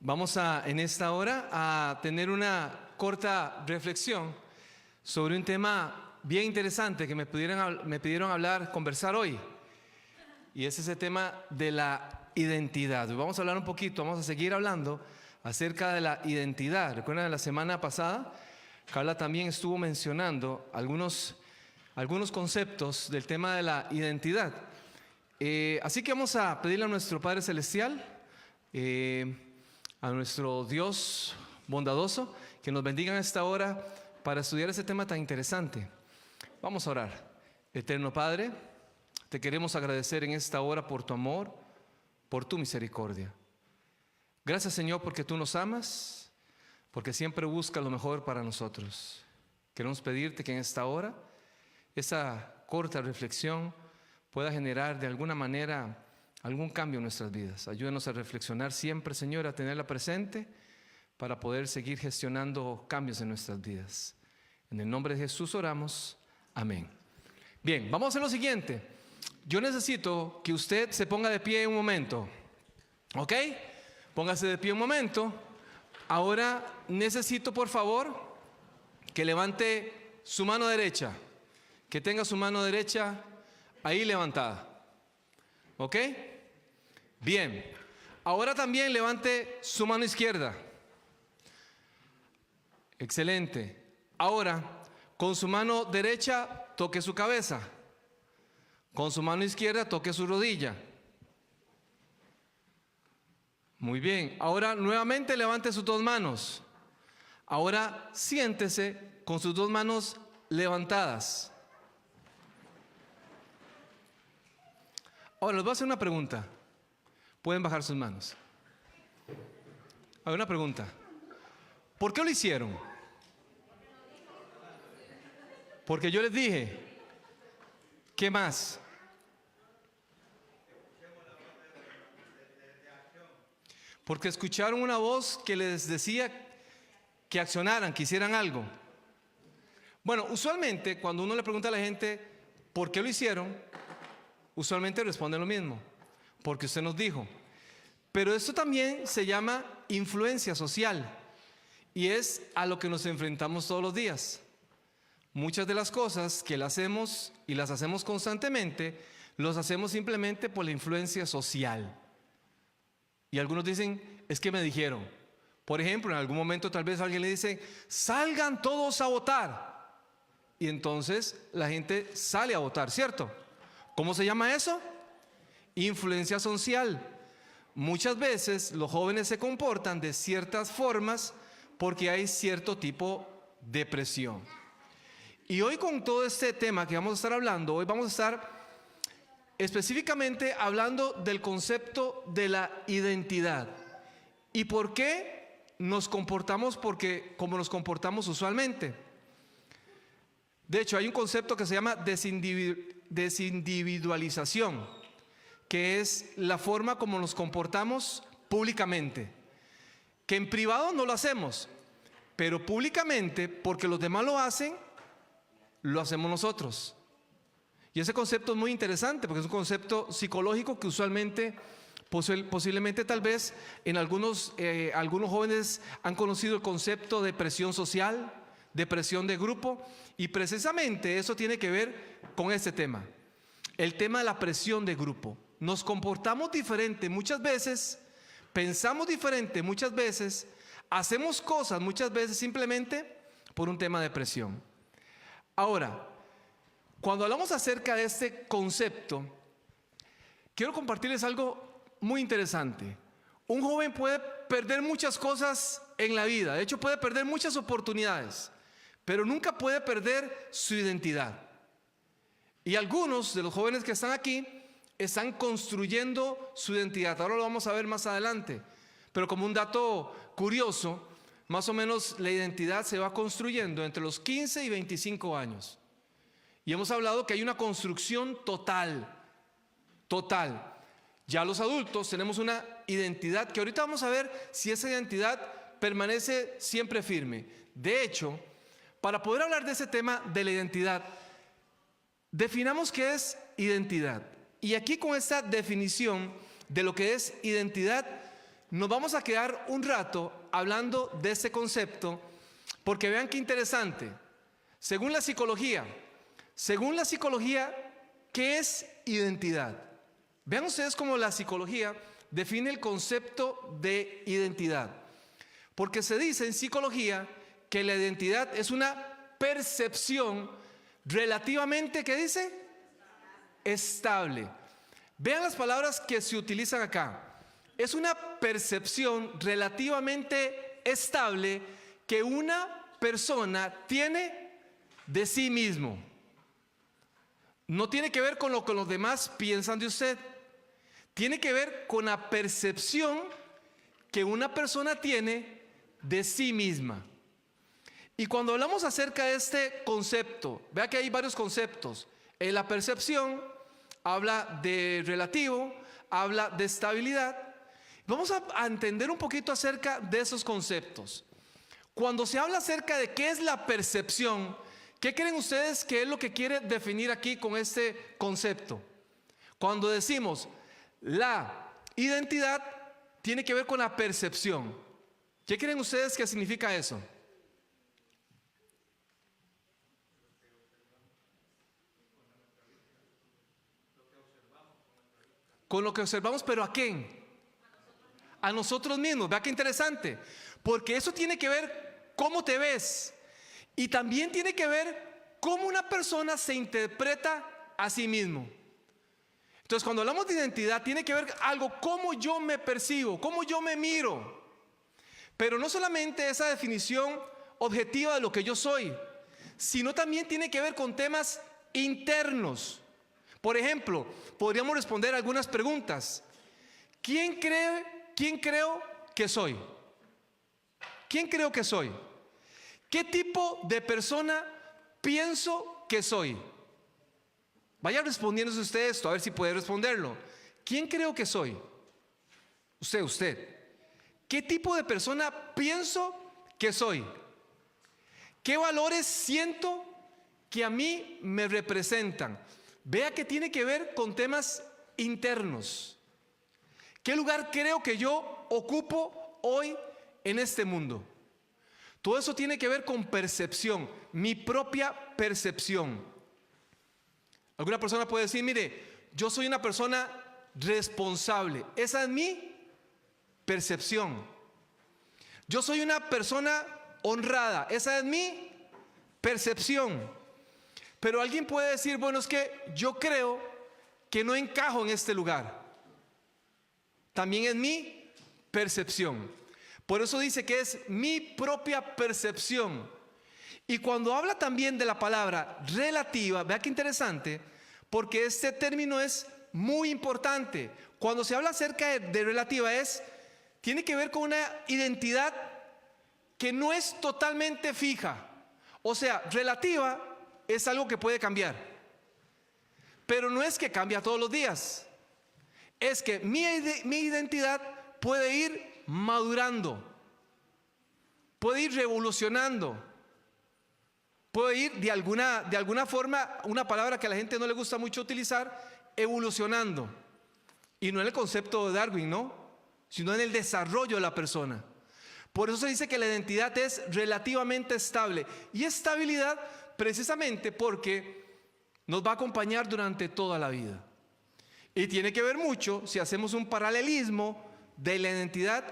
Vamos en esta hora a tener una corta reflexión sobre un tema bien interesante que me pidieron hablar, conversar hoy. Y es ese tema de la identidad. Vamos a hablar un poquito, vamos a seguir hablando acerca de la identidad. Recuerdan, la semana pasada, Carla también estuvo mencionando algunos conceptos del tema de la identidad. Así que vamos a pedirle a nuestro Padre Celestial, a nuestro Dios bondadoso, que nos bendiga en esta hora para estudiar ese tema tan interesante. Vamos a orar. Eterno Padre, te queremos agradecer en esta hora por tu amor, por tu misericordia. Gracias, Señor, porque tú nos amas, porque siempre buscas lo mejor para nosotros. Queremos pedirte que en esta hora esa corta reflexión pueda generar de alguna manera algún cambio en nuestras vidas. Ayúdanos a reflexionar siempre, Señor, a tenerla presente para poder seguir gestionando cambios en nuestras vidas. En el nombre de Jesús oramos. Amén. Bien, vamos a hacer lo siguiente. Yo necesito que usted se ponga de pie un momento. ¿Ok? Póngase de pie un momento. Ahora necesito, por favor, que levante su mano derecha. Que tenga su mano derecha ahí levantada. ¿Ok? Bien. Ahora también levante su mano izquierda. Excelente. Ahora, con su mano derecha, toque su cabeza. Con su mano izquierda, toque su rodilla. Muy bien. Ahora, nuevamente levante sus dos manos. Ahora, siéntese con sus dos manos levantadas. Ahora, les voy a hacer una pregunta. Pueden bajar sus manos. Hay una pregunta. ¿Por qué lo hicieron? Porque yo les dije. ¿Qué más? Porque escucharon una voz que les decía que accionaran, que hicieran algo. Bueno, usualmente cuando uno le pregunta a la gente ¿por qué lo hicieron? Usualmente responden lo mismo, porque usted nos dijo. Pero esto también se llama influencia social y es a lo que nos enfrentamos todos los días. Muchas de las cosas que las hacemos y las hacemos constantemente, los hacemos simplemente por la influencia social. Y algunos dicen, es que me dijeron. Por ejemplo, en algún momento tal vez alguien le dice, salgan todos a votar. Y entonces la gente sale a votar, ¿cierto? ¿Cómo se llama eso? Influencia social. Muchas veces los jóvenes se comportan de ciertas formas porque hay cierto tipo de presión. Y hoy con todo este tema que vamos a estar hablando, hoy vamos a estar específicamente hablando del concepto de la identidad. ¿Y por qué nos comportamos como nos comportamos usualmente? De hecho, hay un concepto que se llama desindividualización, que es la forma como nos comportamos públicamente. Que en privado no lo hacemos, pero públicamente, porque los demás lo hacen, lo hacemos nosotros. Y ese concepto es muy interesante porque es un concepto psicológico que usualmente, posiblemente tal vez en algunos jóvenes han conocido el concepto de presión social, de presión de grupo, y precisamente eso tiene que ver con este tema, el tema de la presión de grupo. Nos comportamos diferente muchas veces, pensamos diferente muchas veces, hacemos cosas muchas veces simplemente por un tema de presión. Ahora, cuando hablamos acerca de este concepto, quiero compartirles algo muy interesante. Un joven puede perder muchas cosas en la vida, de hecho puede perder muchas oportunidades, pero nunca puede perder su identidad. Y algunos de los jóvenes que están aquí están construyendo su identidad. Ahora lo vamos a ver más adelante. Pero como un dato curioso, más o menos la identidad se va construyendo entre los 15 y 25 años. Y hemos hablado que hay una construcción total. Ya los adultos tenemos una identidad que ahorita vamos a ver si esa identidad permanece siempre firme. De hecho, para poder hablar de ese tema de la identidad, definamos qué es identidad. Y aquí con esta definición de lo que es identidad, nos vamos a quedar un rato hablando de este concepto, porque vean qué interesante. Según la psicología, ¿qué es identidad? Vean ustedes cómo la psicología define el concepto de identidad. Porque se dice en psicología que la identidad es una percepción relativamente, ¿qué dice? Estable. Vean las palabras que se utilizan acá. Es una percepción relativamente estable que una persona tiene de sí mismo. No tiene que ver con lo que los demás piensan de usted. Tiene que ver con la percepción que una persona tiene de sí misma. Y cuando hablamos acerca de este concepto, vea que hay varios conceptos. La percepción habla de relativo, habla de estabilidad. Vamos a entender un poquito acerca de esos conceptos. Cuando se habla acerca de qué es la percepción, ¿qué creen ustedes que es lo que quiere definir aquí con este concepto? Cuando decimos la identidad tiene que ver con la percepción, ¿qué creen ustedes que significa eso? Con lo que observamos, pero ¿a quién? A nosotros mismos. Vea qué interesante, porque eso tiene que ver cómo te ves y también tiene que ver cómo una persona se interpreta a sí mismo. Entonces, cuando hablamos de identidad, tiene que ver algo cómo yo me percibo, cómo yo me miro. Pero no solamente esa definición objetiva de lo que yo soy, sino también tiene que ver con temas internos. Por ejemplo, podríamos responder algunas preguntas. ¿Quién creo que soy? ¿Quién creo que soy? ¿Qué tipo de persona pienso que soy? Vaya respondiéndose usted esto, a ver si puede responderlo. ¿Quién creo que soy? Usted. ¿Qué tipo de persona pienso que soy? ¿Qué valores siento que a mí me representan? Vea que tiene que ver con temas internos. ¿Qué lugar creo que yo ocupo hoy en este mundo? Todo eso tiene que ver con percepción, mi propia percepción. Alguna persona puede decir, mire, yo soy una persona responsable. Esa es mi percepción. Yo soy una persona honrada. Esa es mi percepción. Pero alguien puede decir, bueno, es que yo creo que no encajo en este lugar. También es mi percepción. Por eso dice que es mi propia percepción. Y cuando habla también de la palabra relativa, vea qué interesante, porque este término es muy importante. Cuando se habla acerca de relativa tiene que ver con una identidad que no es totalmente fija. O sea, relativa es algo que puede cambiar. Pero no es que cambia todos los días. Es que mi identidad puede ir madurando, puede ir revolucionando, puede ir de alguna forma, una palabra que a la gente no le gusta mucho utilizar, evolucionando. Y no en el concepto de Darwin, ¿no? Sino en el desarrollo de la persona. Por eso se dice que la identidad es relativamente estable. Y estabilidad precisamente porque nos va a acompañar durante toda la vida. Y tiene que ver mucho, si hacemos un paralelismo de la identidad.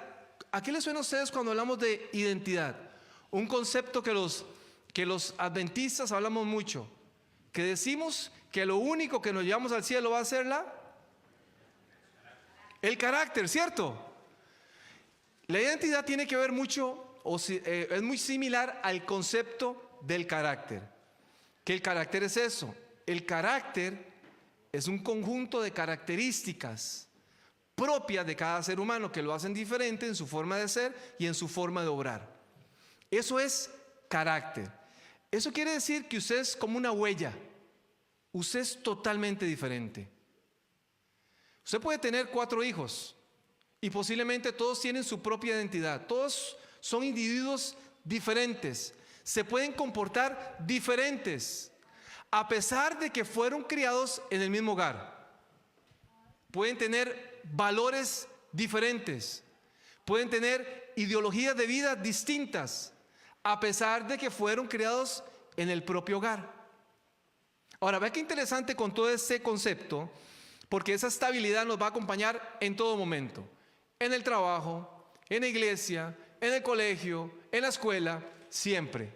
¿A qué les suena a ustedes cuando hablamos de identidad? Un concepto que los adventistas hablamos mucho, que decimos que lo único que nos llevamos al cielo va a ser el carácter, ¿cierto? La identidad tiene que ver mucho, es muy similar al concepto del carácter. ¿Qué el carácter es eso? El carácter es un conjunto de características propias de cada ser humano que lo hacen diferente en su forma de ser y en su forma de obrar. Eso es carácter. Eso quiere decir que usted es como una huella. Usted es totalmente diferente. Usted puede tener 4 hijos y posiblemente todos tienen su propia identidad. Todos son individuos diferentes. Se pueden comportar diferentes a pesar de que fueron criados en el mismo hogar. Pueden tener valores diferentes. pueden tener ideologías de vida distintas, a pesar de que fueron criados en el propio hogar. Ahora, vea qué interesante con todo este concepto, porque esa estabilidad nos va a acompañar en todo momento, en el trabajo, en la iglesia, en el colegio, en la escuela, siempre.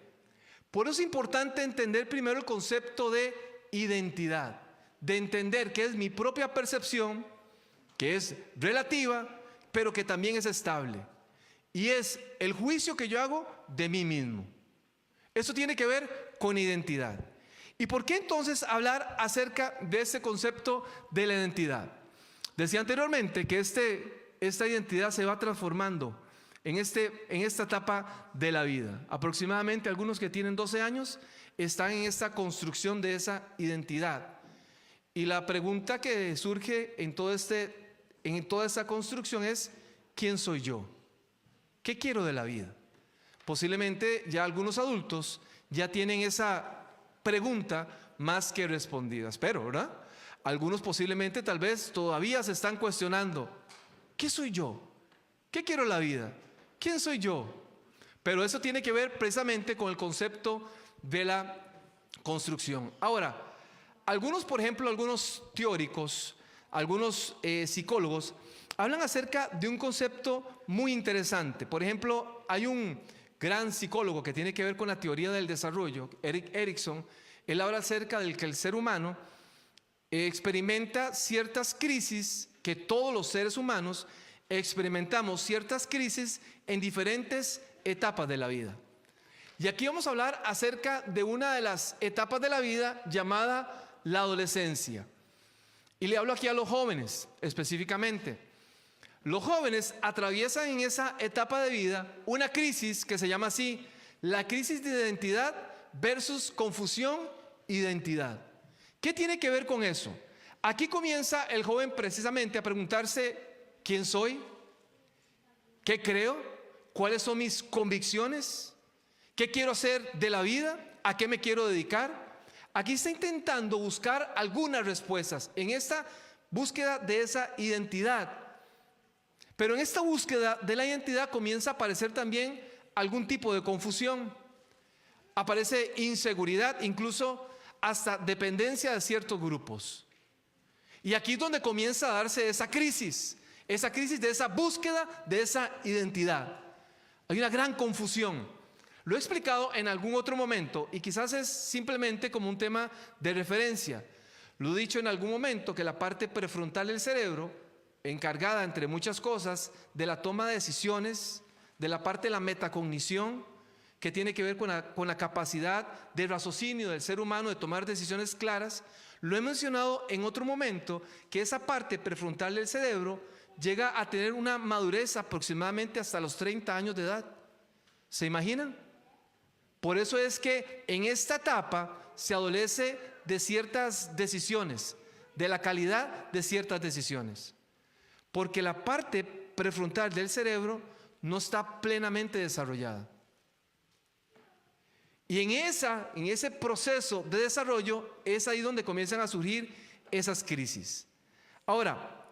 Por eso es importante entender primero el concepto de identidad, de entender que es mi propia percepción, que es relativa, pero que también es estable. Y es el juicio que yo hago de mí mismo. Eso tiene que ver con identidad. ¿Y por qué entonces hablar acerca de ese concepto de la identidad? Decía anteriormente que esta identidad se va transformando en esta etapa de la vida. Aproximadamente algunos que tienen 12 años están en esta construcción de esa identidad. Y la pregunta que surge en toda esta construcción es: ¿quién soy yo? ¿Qué quiero de la vida? Posiblemente ya algunos adultos ya tienen esa pregunta más que respondida. Espero, ¿verdad? Algunos posiblemente tal vez todavía se están cuestionando: ¿qué soy yo? ¿Qué quiero de la vida? ¿Quién soy yo? Pero eso tiene que ver precisamente con el concepto de la construcción. Ahora, algunos, por ejemplo, algunos teóricos, algunos psicólogos, hablan acerca de un concepto muy interesante. Por ejemplo, hay un gran psicólogo que tiene que ver con la teoría del desarrollo, Erik Erikson. Él habla acerca de que el ser humano experimenta ciertas crisis, que todos los seres humanos experimentamos ciertas crisis en diferentes etapas de la vida. Y aquí vamos a hablar acerca de una de las etapas de la vida llamada la adolescencia. Y le hablo aquí a los jóvenes específicamente. Los jóvenes atraviesan en esa etapa de vida una crisis que se llama así: la crisis de identidad versus confusión identidad. ¿Qué tiene que ver con eso? Aquí comienza el joven precisamente a preguntarse: ¿quién soy? ¿Qué creo? ¿Cuáles son mis convicciones? ¿Qué quiero hacer de la vida? ¿A qué me quiero dedicar? Aquí está intentando buscar algunas respuestas en esta búsqueda de esa identidad. Pero en esta búsqueda de la identidad comienza a aparecer también algún tipo de confusión. Aparece inseguridad, incluso hasta dependencia de ciertos grupos. Y aquí es donde comienza a darse esa crisis de esa búsqueda de esa identidad. Hay una gran confusión. Lo he explicado en algún otro momento y quizás es simplemente como un tema de referencia. Lo he dicho en algún momento, que la parte prefrontal del cerebro, encargada entre muchas cosas de la toma de decisiones, de la parte de la metacognición, que tiene que ver con la capacidad de raciocinio del ser humano de tomar decisiones claras. Lo he mencionado en otro momento, que esa parte prefrontal del cerebro llega a tener una madurez aproximadamente hasta los 30 años de edad. ¿Se imaginan? Por eso es que en esta etapa se adolece de ciertas decisiones, de la calidad de ciertas decisiones, porque la parte prefrontal del cerebro no está plenamente desarrollada. Y en ese proceso de desarrollo es ahí donde comienzan a surgir esas crisis. Ahora,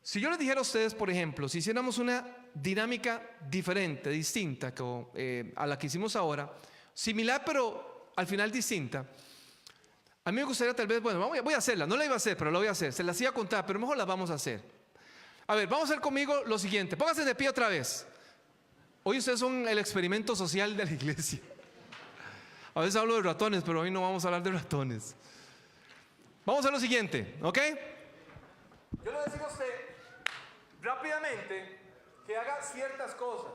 si yo les dijera a ustedes, por ejemplo, si hiciéramos una dinámica diferente, distinta a la que hicimos ahora, similar pero al final distinta, a mí me gustaría tal vez, bueno, voy a hacerla, no la iba a hacer, pero la voy a hacer, se las iba a contar, pero mejor la vamos a hacer. A ver, vamos a hacer conmigo lo siguiente, pónganse de pie otra vez. Hoy ustedes son el experimento social de la iglesia. A veces hablo de ratones, pero hoy no vamos a hablar de ratones. Vamos a hacer lo siguiente, ¿ok? Yo le digo a usted rápidamente que haga ciertas cosas,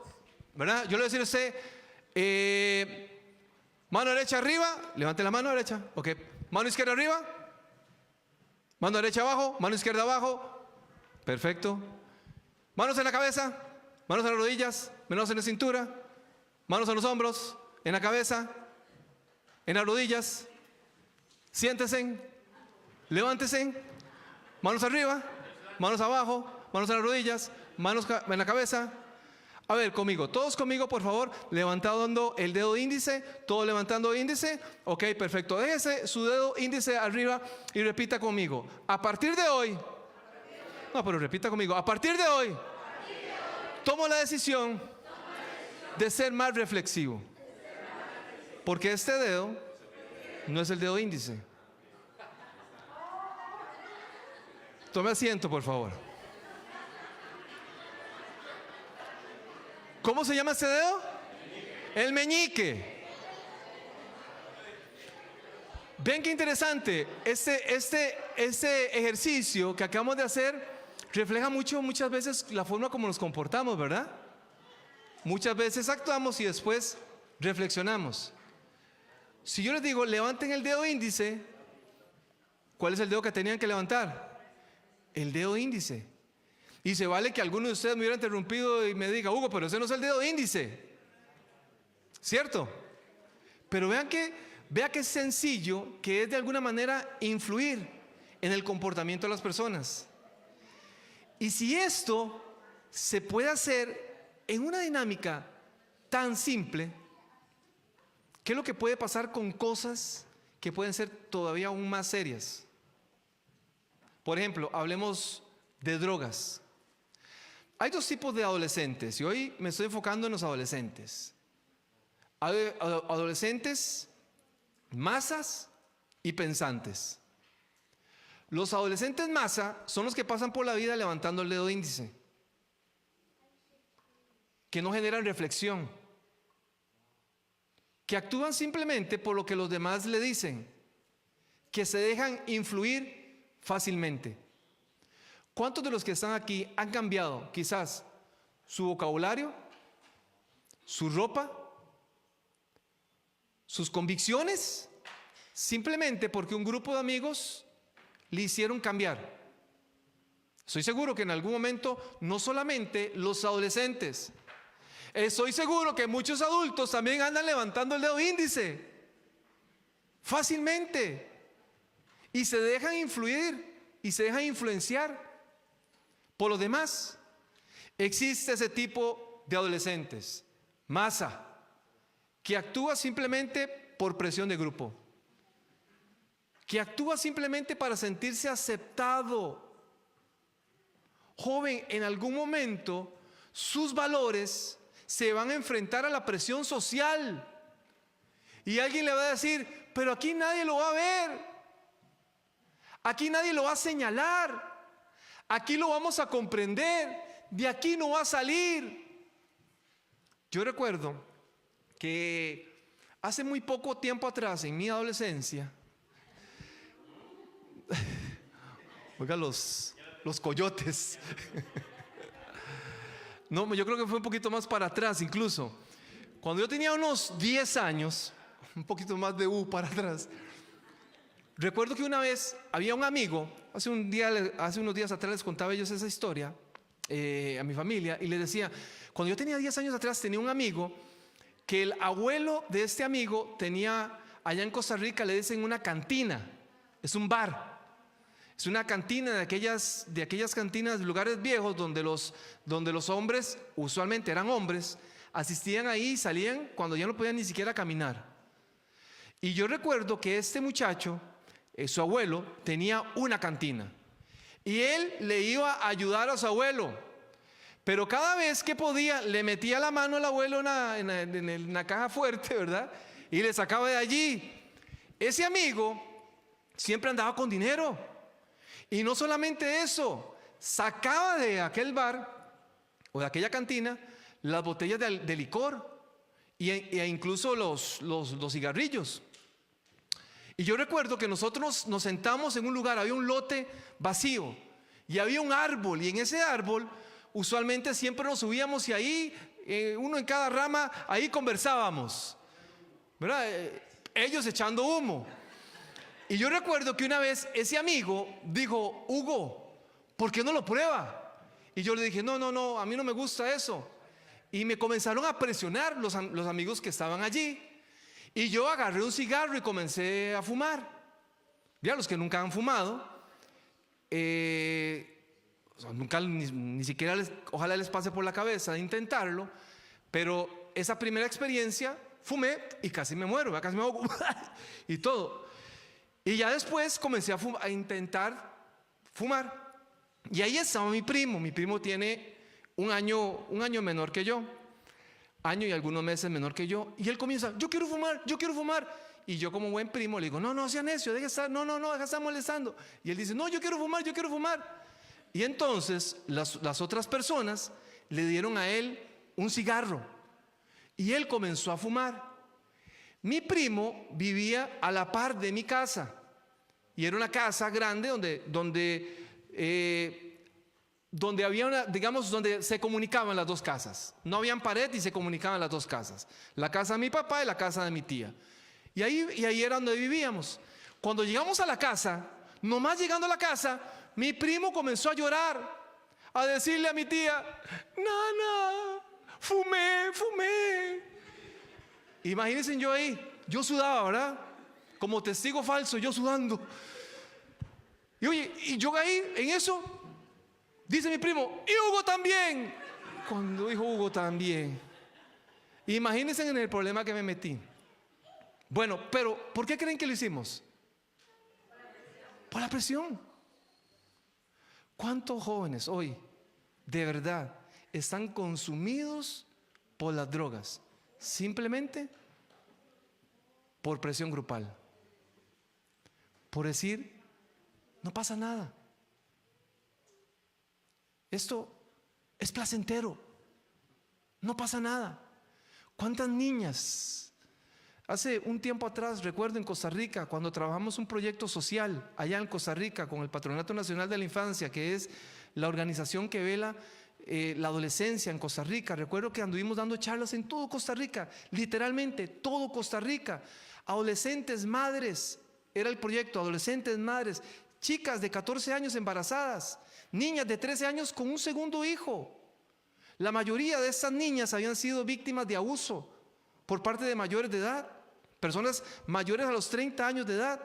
¿verdad? Yo le voy a decir a usted, mano derecha arriba, levante la mano derecha, ok. Mano izquierda arriba, mano derecha abajo, mano izquierda abajo, perfecto. Manos en la cabeza, manos en las rodillas, manos en la cintura, manos en los hombros, en la cabeza, en las rodillas. Siéntese, levántese, manos arriba, manos abajo, manos en las rodillas, manos en la cabeza. A ver, conmigo, todos conmigo, por favor, levantando el dedo índice, todos levantando índice. Ok, perfecto. Déjese su dedo índice arriba y repita conmigo: a partir de hoy No, pero repita conmigo. A partir de hoy, tomo la decisión de ser más reflexivo. Porque este dedo no es el dedo índice. Tome asiento, por favor. ¿Cómo se llama este dedo? El meñique. Ven qué interesante. Este ejercicio que acabamos de hacer refleja muchas veces la forma como nos comportamos, ¿verdad? Muchas veces actuamos y después reflexionamos. Si yo les digo, levanten el dedo índice, ¿cuál es el dedo que tenían que levantar? El dedo índice. Y se vale que alguno de ustedes me hubiera interrumpido y me diga, Hugo, pero ese no es el dedo índice. ¿Cierto? Pero vea que es sencillo, que es de alguna manera influir en el comportamiento de las personas. Y si esto se puede hacer en una dinámica tan simple, ¿qué es lo que puede pasar con cosas que pueden ser todavía aún más serias? Por ejemplo, hablemos de drogas. Hay dos tipos de adolescentes y hoy me estoy enfocando en los adolescentes. Hay adolescentes masas y pensantes. Los adolescentes masa son los que pasan por la vida levantando el dedo índice, que no generan reflexión, que actúan simplemente por lo que los demás le dicen, que se dejan influir fácilmente. ¿Cuántos de los que están aquí han cambiado quizás su vocabulario, su ropa, sus convicciones, simplemente porque un grupo de amigos le hicieron cambiar? Estoy seguro que en algún momento no solamente los adolescentes, estoy seguro que muchos adultos también andan levantando el dedo índice fácilmente y se dejan influir y se dejan influenciar por los demás. Existe ese tipo de adolescentes, masa, que actúa simplemente por presión de grupo, que actúa simplemente para sentirse aceptado. Joven, en algún momento sus valores se van a enfrentar a la presión social y alguien le va a decir, pero aquí nadie lo va a ver, aquí nadie lo va a señalar, aquí lo vamos a comprender, de aquí no va a salir. Yo recuerdo que hace muy poco tiempo atrás, en mi adolescencia, oiga los coyotes. No, yo creo que fue un poquito más para atrás incluso. Cuando yo tenía unos 10 años, un poquito más de para atrás, recuerdo que una vez había un amigo, hace unos días atrás les contaba ellos esa historia a mi familia y les decía, cuando yo tenía 10 años atrás tenía un amigo que el abuelo de este amigo tenía, allá en Costa Rica le dicen una cantina, es un bar. Es una cantina de aquellas cantinas de lugares viejos donde los hombres, usualmente eran hombres, asistían ahí y salían cuando ya no podían ni siquiera caminar. Y yo recuerdo que este muchacho, su abuelo, tenía una cantina y él le iba a ayudar a su abuelo, pero cada vez que podía le metía la mano al abuelo en la caja fuerte, ¿verdad? Y le sacaba de allí. Ese amigo siempre andaba con dinero. Y no solamente eso, sacaba de aquel bar o de aquella cantina las botellas de licor e incluso los cigarrillos. Y yo recuerdo que nosotros nos sentamos en un lugar, había un lote vacío y había un árbol, y en ese árbol usualmente siempre nos subíamos y ahí, uno en cada rama, ahí conversábamos, ¿verdad? Ellos echando humo. Y yo recuerdo que una vez ese amigo dijo, Hugo, ¿por qué no lo prueba? Y yo le dije, no, a mí no me gusta eso. Y me comenzaron a presionar los amigos que estaban allí. Y yo agarré un cigarro y comencé a fumar. Ya los que nunca han fumado, nunca ni siquiera ojalá les pase por la cabeza de intentarlo, pero esa primera experiencia fumé y casi me muero, casi me ahogo y todo. Y ya después comencé a intentar fumar. Y ahí estaba mi primo tiene un año menor que yo, año y algunos meses menor que yo, y él comienza, yo quiero fumar, y yo como buen primo le digo, no sea necio, deja estar, no, deja de estar molestando, y él dice, no, yo quiero fumar, y entonces las otras personas le dieron a él un cigarro, y él comenzó a fumar. Mi primo vivía a la par de mi casa, y era una casa grande donde había donde se comunicaban las dos casas. No habían pared y se comunicaban las dos casas. La casa de mi papá y la casa de mi tía. Y ahí era donde vivíamos. Cuando llegamos a la casa, nomás llegando a la casa, mi primo comenzó a llorar, a decirle a mi tía, Nana, fumé. Imagínense yo ahí, yo sudaba, ¿verdad? Como testigo falso, yo sudando. Y oye, y yo ahí, en eso, dice mi primo, y Hugo también. Cuando dijo Hugo también, imagínense en el problema que me metí. Bueno, pero ¿por qué creen que lo hicimos? Por la presión. ¿Cuántos jóvenes hoy, de verdad, están consumidos por las drogas? Simplemente por presión grupal. Por decir, no pasa nada. Esto es placentero. No pasa nada. ¿Cuántas niñas? Hace un tiempo atrás, recuerdo en Costa Rica, cuando trabajamos un proyecto social allá en Costa Rica con el Patronato Nacional de la Infancia, que es la organización que vela la adolescencia en Costa Rica. Recuerdo que anduvimos dando charlas en todo Costa Rica, literalmente todo Costa Rica. Adolescentes, madres, era el proyecto, adolescentes, madres, chicas de 14 años embarazadas, niñas de 13 años con un segundo hijo. La mayoría de estas niñas habían sido víctimas de abuso por parte de mayores de edad, personas mayores a los 30 años de edad.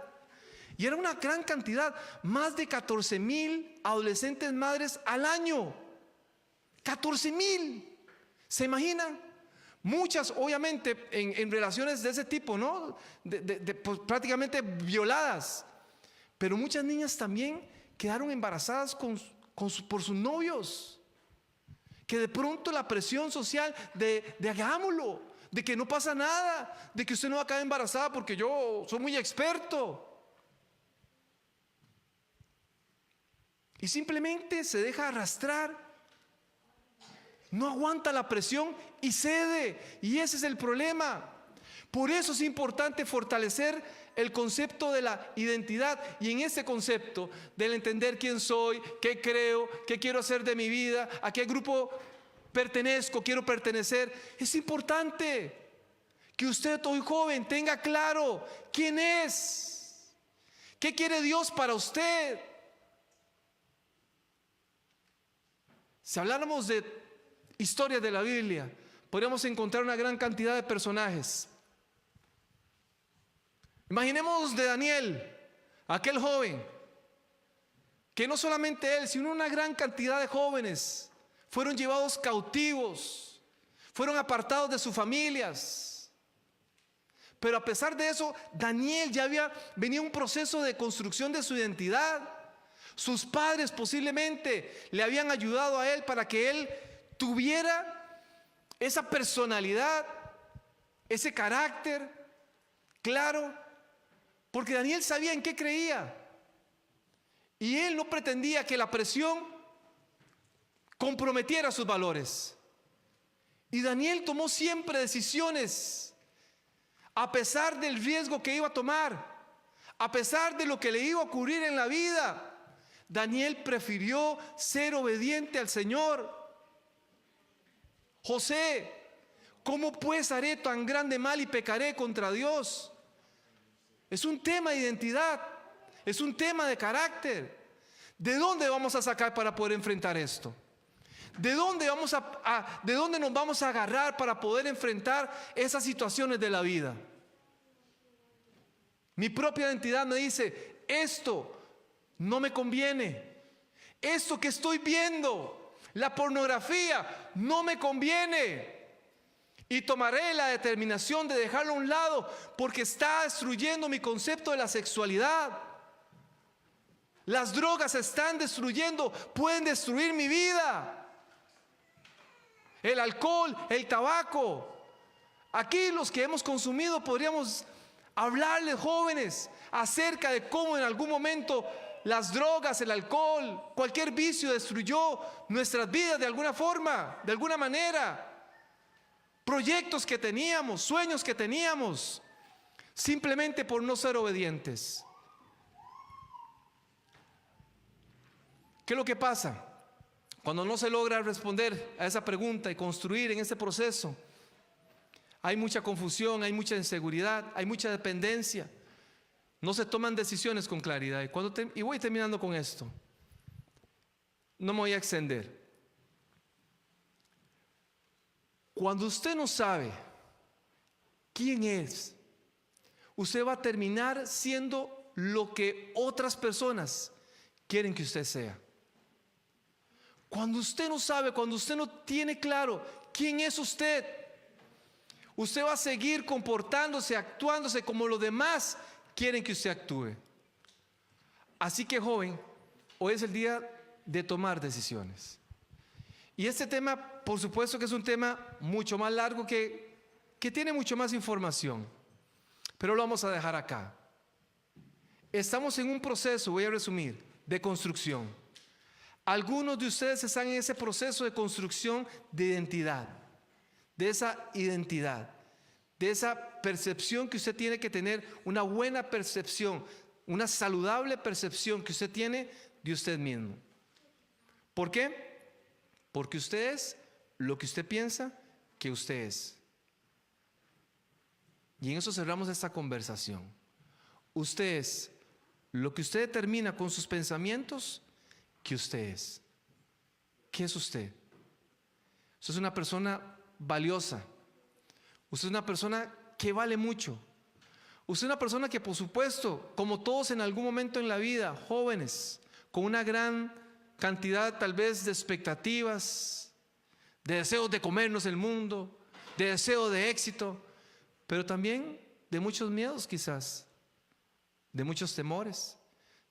Y era una gran cantidad, más de 14,000 adolescentes madres al año. 14,000, ¿se imaginan? Muchas obviamente en relaciones de ese tipo, ¿no? Pues, prácticamente violadas. Pero muchas niñas también quedaron embarazadas por sus novios. Que de pronto la presión social de hagámoslo, de que no pasa nada, de que usted no va a quedar embarazada porque yo soy muy experto. Y simplemente se deja arrastrar. No aguanta la presión y cede. Y ese es el problema. Por eso es importante fortalecer el concepto de la identidad. Y en ese concepto del entender quién soy, qué creo, qué quiero hacer de mi vida, a qué grupo pertenezco, quiero pertenecer. Es importante que usted hoy joven tenga claro quién es, qué quiere Dios para usted. Si habláramos de historias de la Biblia, podríamos encontrar una gran cantidad de personajes. Imaginemos de Daniel, aquel joven, que no solamente él, sino una gran cantidad de jóvenes fueron llevados cautivos, fueron apartados de sus familias. Pero a pesar de eso, Daniel ya venía un proceso de construcción de su identidad. Sus padres posiblemente le habían ayudado a él para que él tuviera esa personalidad, ese carácter claro, porque Daniel sabía en qué creía y él no pretendía que la presión comprometiera sus valores. Y Daniel tomó siempre decisiones a pesar del riesgo que iba a tomar, a pesar de lo que le iba a ocurrir en la vida. Daniel prefirió ser obediente al Señor. José, ¿cómo pues haré tan grande mal y pecaré contra Dios? Es un tema de identidad, es un tema de carácter. ¿De dónde vamos a sacar para poder enfrentar esto? ¿De dónde nos vamos a agarrar para poder enfrentar esas situaciones de la vida? Mi propia identidad me dice, esto no me conviene. Esto que estoy viendo, la pornografía, no me conviene. Y tomaré la determinación de dejarlo a un lado porque está destruyendo mi concepto de la sexualidad. Las drogas están destruyendo, pueden destruir mi vida. El alcohol, el tabaco. Aquí los que hemos consumido podríamos hablarles, jóvenes, acerca de cómo en algún momento las drogas, el alcohol, cualquier vicio destruyó nuestras vidas de alguna forma, de alguna manera. Proyectos que teníamos, sueños que teníamos, simplemente por no ser obedientes. ¿Qué es lo que pasa? Cuando no se logra responder a esa pregunta y construir en ese proceso, hay mucha confusión, hay mucha inseguridad, hay mucha dependencia. No se toman decisiones con claridad. Y voy terminando con esto. No me voy a extender. Cuando usted no sabe quién es, usted va a terminar siendo lo que otras personas quieren que usted sea. Cuando usted no sabe, cuando usted no tiene claro quién es usted, usted va a seguir comportándose, actuándose como los demás quieren que usted actúe. Así que, joven, hoy es el día de tomar decisiones. Y este tema, por supuesto que es un tema mucho más largo que tiene mucho más información, pero lo vamos a dejar acá. Estamos en un proceso, voy a resumir, de construcción. Algunos de ustedes están en ese proceso de construcción de identidad, de esa percepción que usted tiene que tener, una buena percepción, una saludable percepción que usted tiene de usted mismo. ¿Por qué? Porque usted es lo que usted piensa que usted es. Y en eso cerramos esta conversación. Usted es lo que usted determina con sus pensamientos que usted es. ¿Qué es usted? Usted es una persona valiosa. Usted es una persona que vale mucho. Usted es una persona que, por supuesto, como todos en algún momento en la vida, jóvenes, con una gran cantidad tal vez de expectativas, de deseos de comernos el mundo, de deseo de éxito, pero también de muchos miedos quizás, de muchos temores,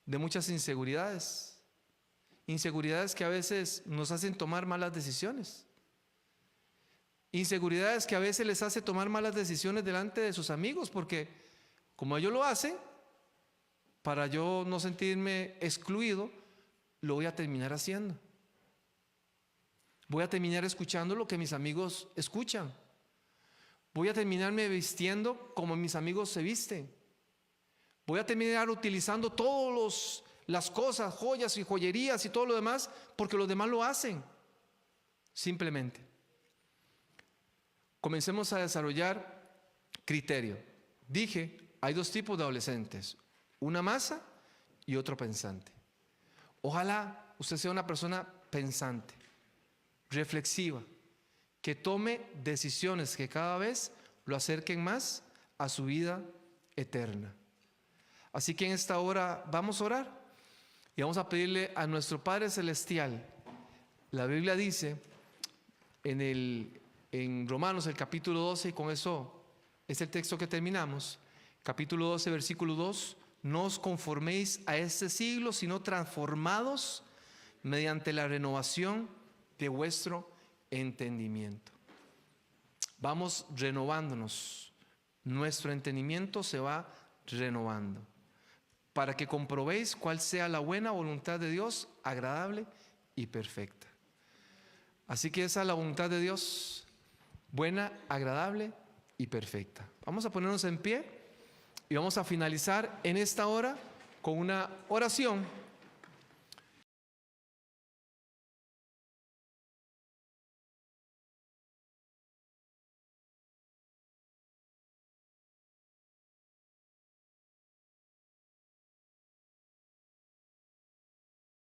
de muchas inseguridades. Inseguridades que a veces nos hacen tomar malas decisiones. Inseguridades que a veces les hace tomar malas decisiones delante de sus amigos, porque como ellos lo hacen, para yo no sentirme excluido, lo voy a terminar haciendo. Voy a terminar escuchando lo que mis amigos escuchan. Voy a terminarme vistiendo como mis amigos se visten. Voy a terminar utilizando todas las cosas, joyas y joyerías y todo lo demás, porque los demás lo hacen. Simplemente. Comencemos a desarrollar criterio. Dije, hay dos tipos de adolescentes, una masa y otro pensante. Ojalá usted sea una persona pensante, reflexiva, que tome decisiones que cada vez lo acerquen más a su vida eterna. Así que en esta hora vamos a orar y vamos a pedirle a nuestro Padre Celestial. La Biblia dice en Romanos el capítulo 12, y con eso es el texto que terminamos, capítulo 12, versículo 2, no os conforméis a este siglo, sino transformados mediante la renovación de vuestro entendimiento. Vamos renovándonos, nuestro entendimiento se va renovando, para que comprobéis cuál sea la buena voluntad de Dios, agradable y perfecta. Así que esa es la voluntad de Dios, buena, agradable y perfecta. Vamos a ponernos en pie y vamos a finalizar en esta hora con una oración